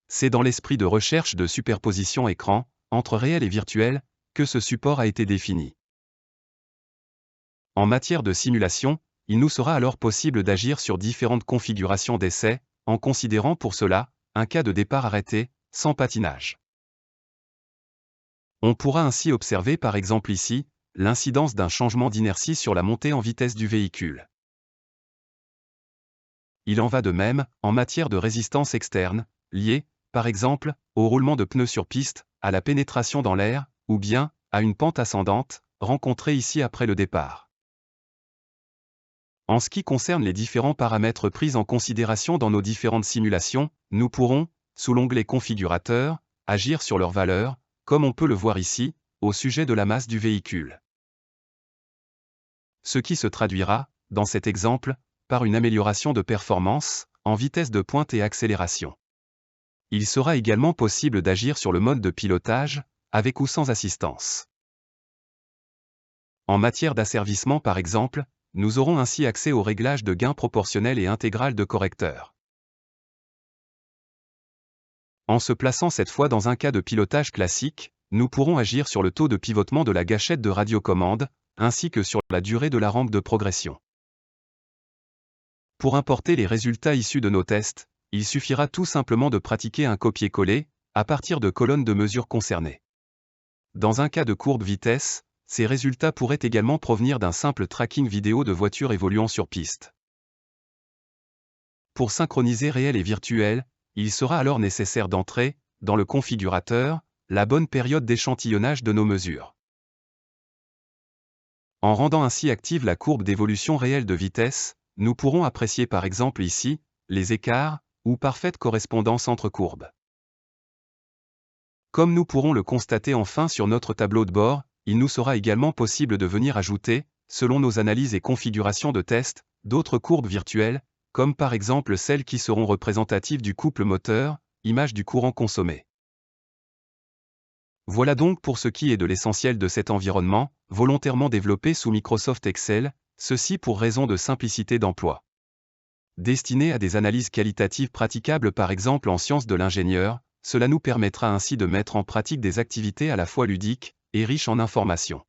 C'est dans l'esprit de recherche de superposition écran, entre réel et virtuel, que ce support a été défini. En matière de simulation, il nous sera alors possible d'agir sur différentes configurations d'essai, en considérant pour cela un cas de départ arrêté, sans patinage. On pourra ainsi observer par exemple ici, l'incidence d'un changement d'inertie sur la montée en vitesse du véhicule. Il en va de même, en matière de résistance externe, liée, par exemple, au roulement de pneus sur piste, à la pénétration dans l'air, ou bien, à une pente ascendante, rencontrée ici après le départ. En ce qui concerne les différents paramètres pris en considération dans nos différentes simulations, nous pourrons, sous l'onglet Configurateur, agir sur leurs valeurs, comme on peut le voir ici, au sujet de la masse du véhicule. Ce qui se traduira, dans cet exemple, par une amélioration de performance, en vitesse de pointe et accélération. Il sera également possible d'agir sur le mode de pilotage, avec ou sans assistance. En matière d'asservissement par exemple, nous aurons ainsi accès au réglage de gain proportionnel et intégral de correcteur. En se plaçant cette fois dans un cas de pilotage classique, nous pourrons agir sur le taux de pivotement de la gâchette de radiocommande, ainsi que sur la durée de la rampe de progression. Pour importer les résultats issus de nos tests, il suffira tout simplement de pratiquer un copier-coller, à partir de colonnes de mesure concernées. Dans un cas de courbe vitesse, ces résultats pourraient également provenir d'un simple tracking vidéo de voitures évoluant sur piste. Pour synchroniser réel et virtuel, il sera alors nécessaire d'entrer, dans le configurateur, la bonne période d'échantillonnage de nos mesures. En rendant ainsi active la courbe d'évolution réelle de vitesse, nous pourrons apprécier par exemple ici, les écarts, ou parfaite correspondance entre courbes. Comme nous pourrons le constater enfin sur notre tableau de bord, il nous sera également possible de venir ajouter, selon nos analyses et configurations de test, d'autres courbes virtuelles, comme par exemple celles qui seront représentatives du couple moteur, image du courant consommé. Voilà donc pour ce qui est de l'essentiel de cet environnement, volontairement développé sous Microsoft Excel, ceci pour raison de simplicité d'emploi. Destiné à des analyses qualitatives praticables par exemple en sciences de l'ingénieur, cela nous permettra ainsi de mettre en pratique des activités à la fois ludiques et riches en informations.